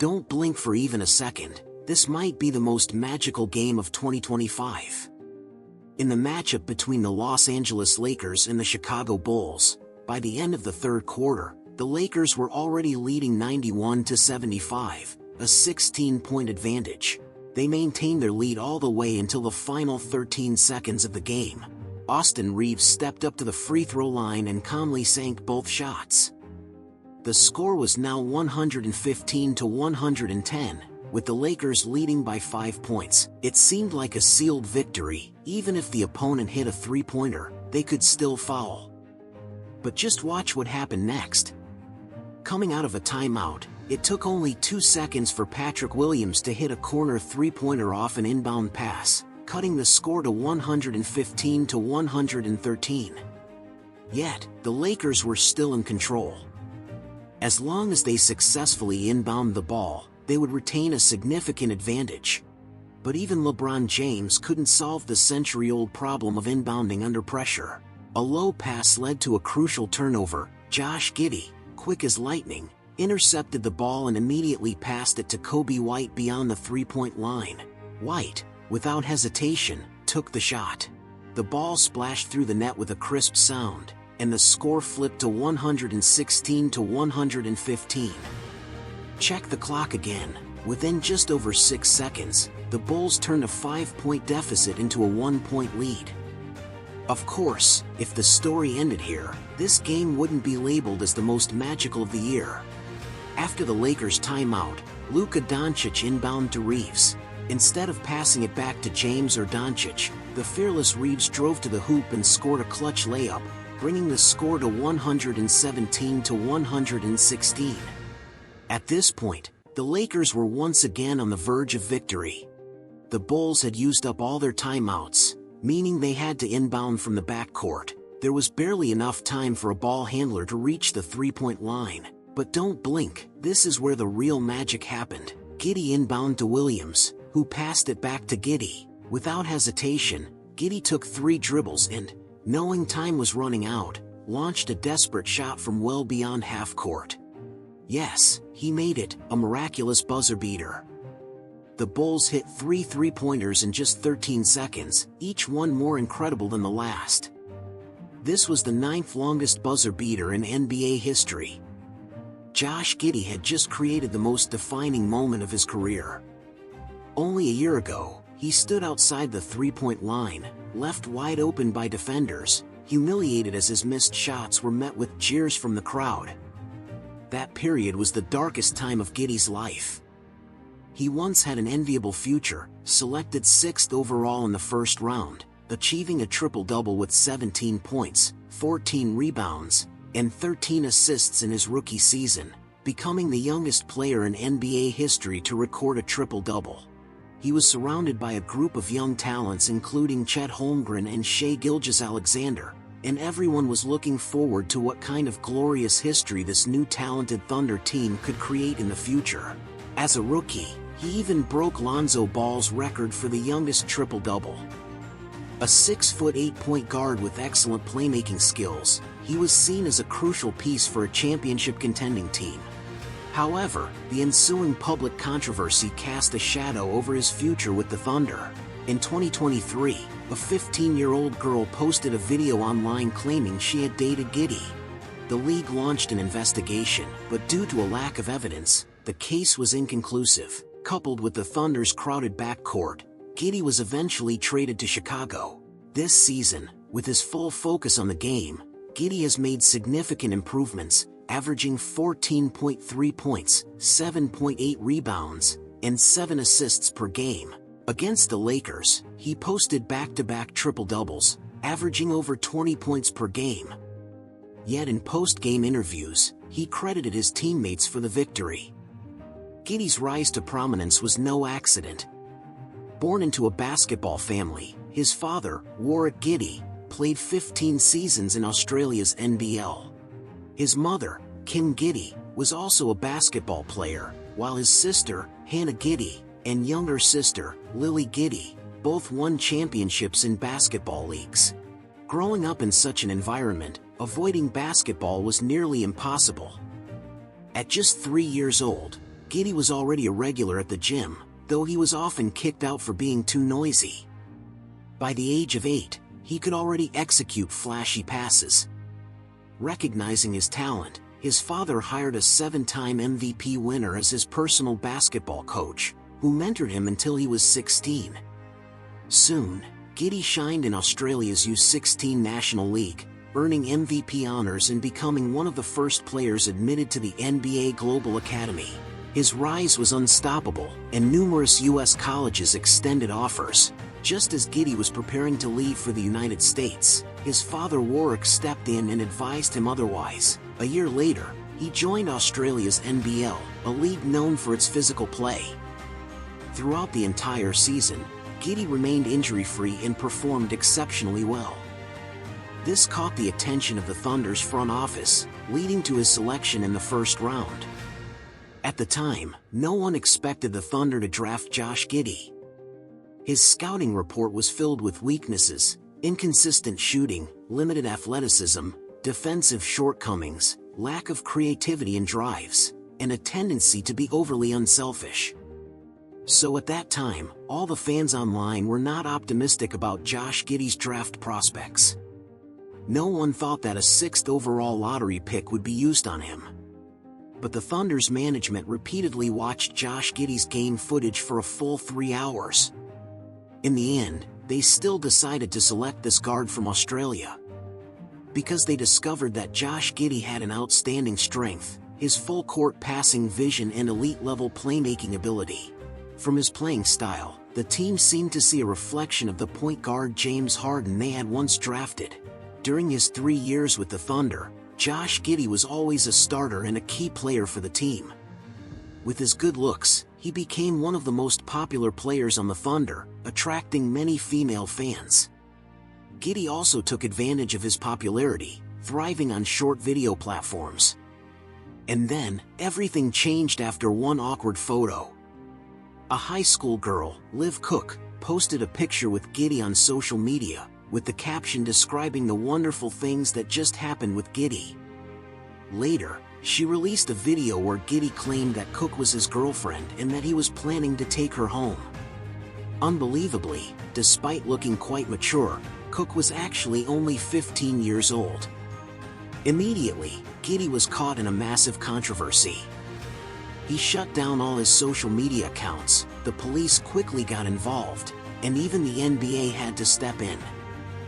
Don't blink for even a second, this might be the most magical game of 2025. In the matchup between the Los Angeles Lakers and the Chicago Bulls, by the end of the third quarter, the Lakers were already leading 91-75, a 16-point advantage. They maintained their lead all the way until the final 13 seconds of the game. Austin Reaves stepped up to the free throw line and calmly sank both shots. The score was now 115-110, with the Lakers leading by 5 points. It seemed like a sealed victory. Even if the opponent hit a three-pointer, they could still foul. But just watch what happened next. Coming out of a timeout, it took only 2 seconds for Patrick Williams to hit a corner three-pointer off an inbound pass, cutting the score to 115-113. Yet, the Lakers were still in control. As long as they successfully inbound the ball, they would retain a significant advantage. But even LeBron James couldn't solve the century-old problem of inbounding under pressure. A low pass led to a crucial turnover. Josh Giddey, quick as lightning, intercepted the ball and immediately passed it to Kobe White beyond the three-point line. White, without hesitation, took the shot. The ball splashed through the net with a crisp sound, and the score flipped to 116-115. Check the clock again. Within just over 6 seconds, the Bulls turned a 5-point deficit into a 1-point lead. Of course, if the story ended here, this game wouldn't be labeled as the most magical of the year. After the Lakers' timeout, Luka Doncic inbounded to Reaves. Instead of passing it back to James or Doncic, the fearless Reaves drove to the hoop and scored a clutch layup, bringing the score to 117-116. At this point, the Lakers were once again on the verge of victory. The Bulls had used up all their timeouts, meaning they had to inbound from the backcourt. There was barely enough time for a ball handler to reach the three-point line. But don't blink, this is where the real magic happened. Giddey inbound to Williams, who passed it back to Giddey. Without hesitation, Giddey took 3 dribbles and, knowing time was running out, launched a desperate shot from well beyond half court. Yes, he made it, a miraculous buzzer beater. The Bulls hit 3 three-pointers in just 13 seconds, each one more incredible than the last. This was the 9th longest buzzer beater in NBA history. Josh Giddey had just created the most defining moment of his career. Only a year ago, he stood outside the three-point line, left wide open by defenders, humiliated as his missed shots were met with jeers from the crowd. That period was the darkest time of Giddey's life. He once had an enviable future, selected 6th overall in the first round, achieving a triple-double with 17 points, 14 rebounds, and 13 assists in his rookie season, becoming the youngest player in NBA history to record a triple-double. He was surrounded by a group of young talents including Chet Holmgren and Shai Gilgeous-Alexander, and everyone was looking forward to what kind of glorious history this new talented Thunder team could create in the future. As a rookie, he even broke Lonzo Ball's record for the youngest triple-double. A 6'8" point guard with excellent playmaking skills, he was seen as a crucial piece for a championship-contending team. However, the ensuing public controversy cast a shadow over his future with the Thunder. In 2023, a 15-year-old girl posted a video online claiming she had dated Giddey. The league launched an investigation, but due to a lack of evidence, the case was inconclusive. Coupled with the Thunder's crowded backcourt, Giddey was eventually traded to Chicago. This season, with his full focus on the game, Giddey has made significant improvements, averaging 14.3 points, 7.8 rebounds, and 7 assists per game. Against the Lakers, he posted back-to-back triple-doubles, averaging over 20 points per game. Yet in post-game interviews, he credited his teammates for the victory. Giddey's rise to prominence was no accident. Born into a basketball family, his father, Warwick Giddey, played 15 seasons in Australia's NBL. His mother, Kim Giddey, was also a basketball player, while his sister, Hannah Giddey, and younger sister, Lily Giddey, both won championships in basketball leagues. Growing up in such an environment, avoiding basketball was nearly impossible. At just 3 years old, Giddey was already a regular at the gym, though he was often kicked out for being too noisy. By the age of 8, he could already execute flashy passes. Recognizing his talent, his father hired a 7-time MVP winner as his personal basketball coach, who mentored him until he was 16. Soon, Giddey shined in Australia's U16 National League, earning MVP honors and becoming one of the first players admitted to the NBA Global Academy. His rise was unstoppable, and numerous U.S. colleges extended offers. Just as Giddey was preparing to leave for the United States, his father Warwick stepped in and advised him otherwise. A year later, he joined Australia's NBL, a league known for its physical play. Throughout the entire season, Giddey remained injury-free and performed exceptionally well. This caught the attention of the Thunder's front office, leading to his selection in the first round. At the time, no one expected the Thunder to draft Josh Giddey. His scouting report was filled with weaknesses: inconsistent shooting, limited athleticism, defensive shortcomings, lack of creativity and drives, and a tendency to be overly unselfish. So at that time, all the fans online were not optimistic about Josh Giddey's draft prospects. No one thought that a 6th overall lottery pick would be used on him. But the Thunder's management repeatedly watched Josh Giddey's game footage for a full 3 hours. In the end, they still decided to select this guard from Australia. Because they discovered that Josh Giddey had an outstanding strength, his full-court passing vision and elite-level playmaking ability. From his playing style, the team seemed to see a reflection of the point guard James Harden they had once drafted. During his 3 years with the Thunder, Josh Giddey was always a starter and a key player for the team. With his good looks, he became one of the most popular players on the Thunder, attracting many female fans. Giddey also took advantage of his popularity, thriving on short video platforms. And then, everything changed after one awkward photo. A high school girl, Liv Cook, posted a picture with Giddey on social media, with the caption describing the wonderful things that just happened with Giddey. Later, she released a video where Giddey claimed that Cook was his girlfriend and that he was planning to take her home. Unbelievably, despite looking quite mature, Cook was actually only 15 years old. Immediately, Giddey was caught in a massive controversy. He shut down all his social media accounts, the police quickly got involved, and even the NBA had to step in.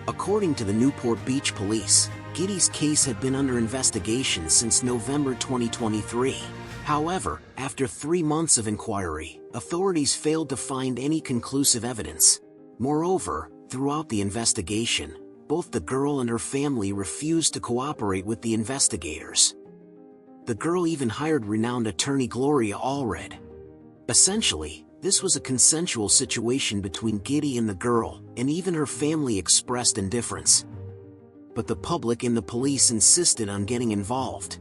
According to the Newport Beach Police, Giddey's case had been under investigation since November 2023. However, after 3 months of inquiry, authorities failed to find any conclusive evidence. Moreover, throughout the investigation, both the girl and her family refused to cooperate with the investigators. The girl even hired renowned attorney Gloria Allred. Essentially, this was a consensual situation between Giddey and the girl, and even her family expressed indifference. But the public and the police insisted on getting involved.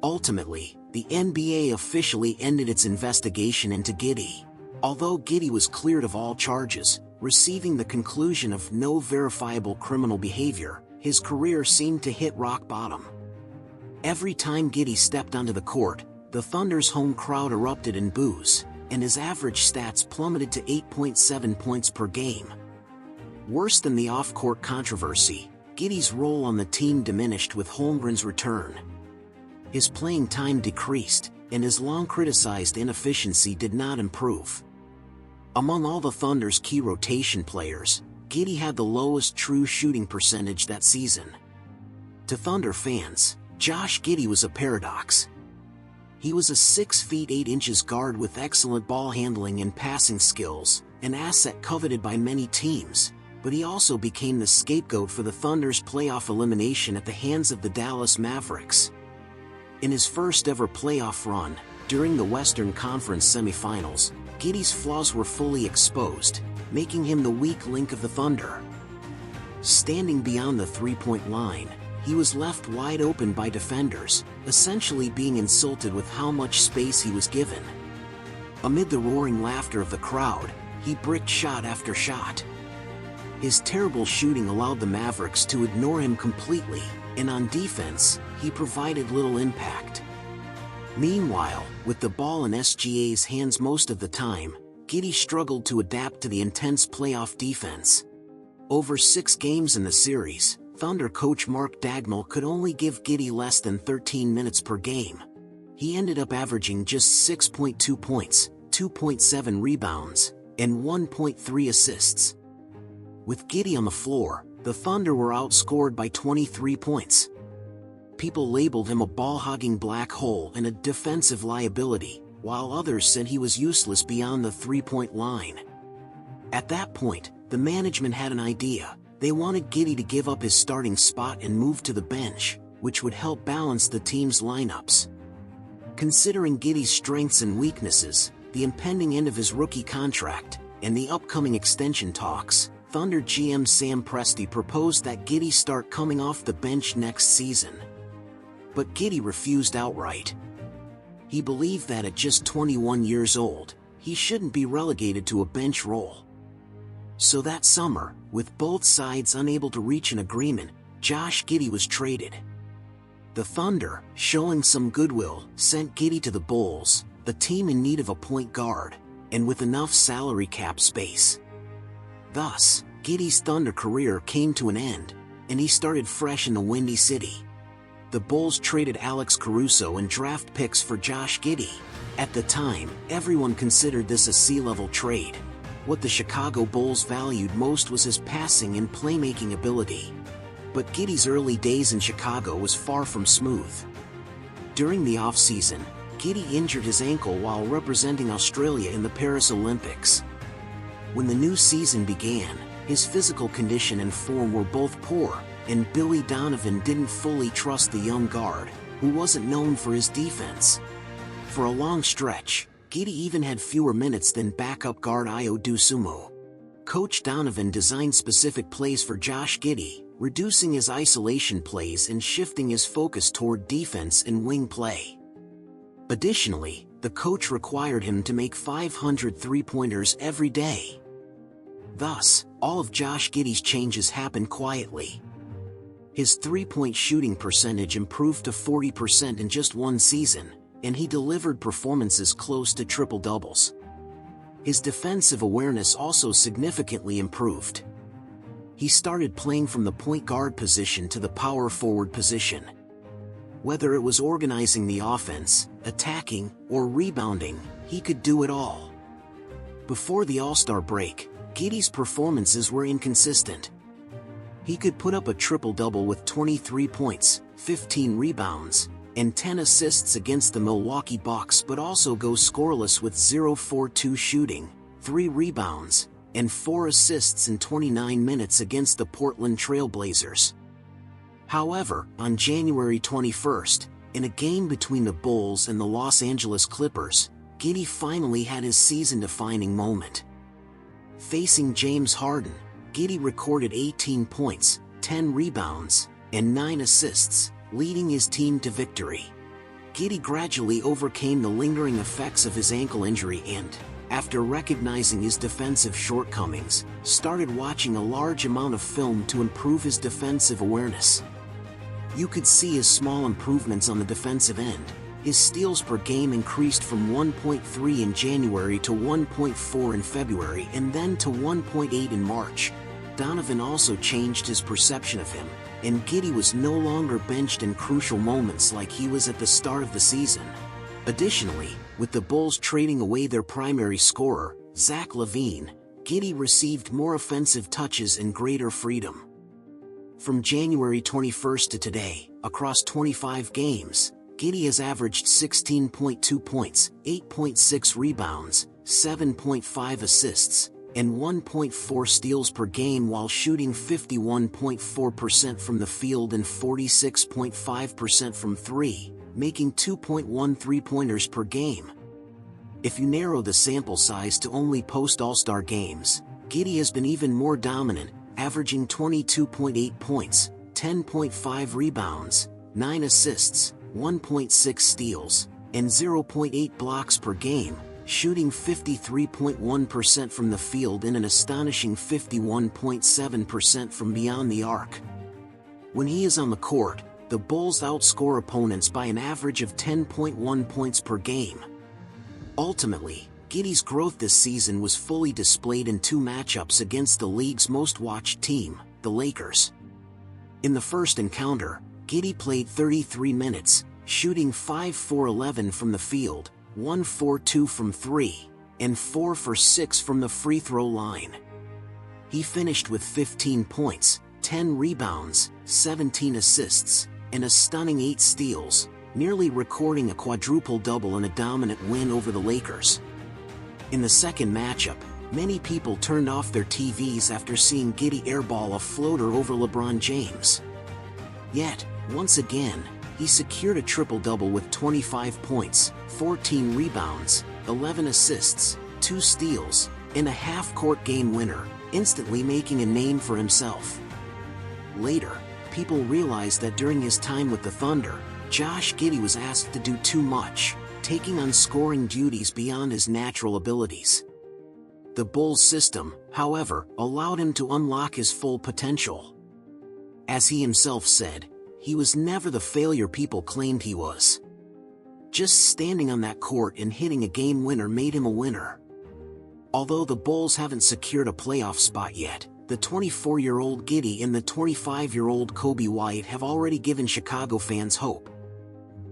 Ultimately, the NBA officially ended its investigation into Giddey. Although Giddey was cleared of all charges, receiving the conclusion of no verifiable criminal behavior, his career seemed to hit rock bottom. Every time Giddey stepped onto the court, the Thunder's home crowd erupted in boos, and his average stats plummeted to 8.7 points per game. Worse than the off-court controversy, Giddey's role on the team diminished with Holmgren's return. His playing time decreased, and his long-criticized inefficiency did not improve. Among all the Thunder's key rotation players, Giddey had the lowest true shooting percentage that season. To Thunder fans, Josh Giddey was a paradox. He was a 6 feet 8 inches guard with excellent ball handling and passing skills, an asset coveted by many teams, but he also became the scapegoat for the Thunder's playoff elimination at the hands of the Dallas Mavericks. In his first ever playoff run, during the Western Conference semifinals, Giddey's flaws were fully exposed, making him the weak link of the Thunder. Standing beyond the three-point line, he was left wide open by defenders, essentially being insulted with how much space he was given. Amid the roaring laughter of the crowd, he bricked shot after shot. His terrible shooting allowed the Mavericks to ignore him completely, and on defense, he provided little impact. Meanwhile, with the ball in SGA's hands most of the time, Giddey struggled to adapt to the intense playoff defense. Over 6 games in the series, Thunder coach Mark Dagnall could only give Giddey less than 13 minutes per game. He ended up averaging just 6.2 points, 2.7 rebounds, and 1.3 assists. With Giddey on the floor, the Thunder were outscored by 23 points. People labeled him a ball-hogging black hole and a defensive liability, while others said he was useless beyond the three-point line. At that point, the management had an idea. They wanted Giddey to give up his starting spot and move to the bench, which would help balance the team's lineups. Considering Giddey's strengths and weaknesses, the impending end of his rookie contract, and the upcoming extension talks, Thunder GM Sam Presti proposed that Giddey start coming off the bench next season. But Giddey refused outright. He believed that at just 21 years old, he shouldn't be relegated to a bench role. So that summer, with both sides unable to reach an agreement, Josh Giddey was traded. The Thunder, showing some goodwill, sent Giddey to the Bulls, a team in need of a point guard, and with enough salary cap space. Thus, Giddey's Thunder career came to an end, and he started fresh in the Windy City. The Bulls traded Alex Caruso and draft picks for Josh Giddey. At the time, everyone considered this a sea-level trade. What the Chicago Bulls valued most was his passing and playmaking ability. But Giddey's early days in Chicago was far from smooth. During the off-season, Giddey injured his ankle while representing Australia in the Paris Olympics. When the new season began, his physical condition and form were both poor, and Billy Donovan didn't fully trust the young guard, who wasn't known for his defense. For a long stretch, Giddey even had fewer minutes than backup guard Ayo Dosunmu. Coach Donovan designed specific plays for Josh Giddey, reducing his isolation plays and shifting his focus toward defense and wing play. Additionally, the coach required him to make 500 three-pointers every day. Thus, all of Josh Giddey's changes happened quietly. His three-point shooting percentage improved to 40% in just one season, and he delivered performances close to triple-doubles. His defensive awareness also significantly improved. He started playing from the point guard position to the power forward position. Whether it was organizing the offense, attacking, or rebounding, he could do it all. Before the All-Star break, Giddey's performances were inconsistent. He could put up a triple-double with 23 points, 15 rebounds, and 10 assists against the Milwaukee Bucks, but also go scoreless with 0-for-2 shooting, 3 rebounds, and 4 assists in 29 minutes against the Portland Trail Blazers. However, on January 21st, in a game between the Bulls and the Los Angeles Clippers, Giddey finally had his season-defining moment. Facing James Harden, Giddey recorded 18 points, 10 rebounds, and 9 assists, leading his team to victory. Giddey gradually overcame the lingering effects of his ankle injury and, after recognizing his defensive shortcomings, started watching a large amount of film to improve his defensive awareness. You could see his small improvements on the defensive end. His steals per game increased from 1.3 in January to 1.4 in February and then to 1.8 in March. Donovan also changed his perception of him, and Giddey was no longer benched in crucial moments like he was at the start of the season. Additionally, with the Bulls trading away their primary scorer, Zach LaVine, Giddey received more offensive touches and greater freedom. From January 21st to today, across 25 games, Giddey has averaged 16.2 points, 8.6 rebounds, 7.5 assists, and 1.4 steals per game while shooting 51.4% from the field and 46.5% from three, making 2.1 three-pointers per game. If you narrow the sample size to only post-All-Star games, Giddey has been even more dominant, averaging 22.8 points, 10.5 rebounds, 9 assists, 1.6 steals, and 0.8 blocks per game, shooting 53.1% from the field and an astonishing 51.7% from beyond the arc. When he is on the court, the Bulls outscore opponents by an average of 10.1 points per game. Ultimately, Giddey's growth this season was fully displayed in two matchups against the league's most watched team, the Lakers. In the first encounter, Giddey played 33 minutes, shooting 5 for 11 from the field, 1 for 2 from 3, and 4 for 6 from the free throw line. He finished with 15 points, 10 rebounds, 17 assists, and a stunning 8 steals, nearly recording a quadruple-double in a dominant win over the Lakers. In the second matchup, many people turned off their TVs after seeing Giddey airball a floater over LeBron James. Yet, once again, he secured a triple-double with 25 points, 14 rebounds, 11 assists, 2 steals, and a half-court game winner, instantly making a name for himself. Later, people realized that during his time with the Thunder, Josh Giddey was asked to do too much, taking on scoring duties beyond his natural abilities. The Bulls' system, however, allowed him to unlock his full potential. As he himself said, he was never the failure people claimed he was. Just standing on that court and hitting a game winner made him a winner. Although the Bulls haven't secured a playoff spot yet, the 24-year-old Giddey and the 25-year-old Kobe White have already given Chicago fans hope.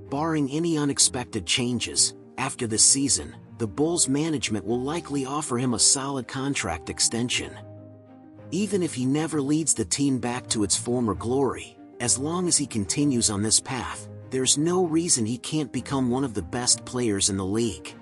Barring any unexpected changes, after this season, the Bulls management will likely offer him a solid contract extension. Even if he never leads the team back to its former glory, as long as he continues on this path, there's no reason he can't become one of the best players in the league.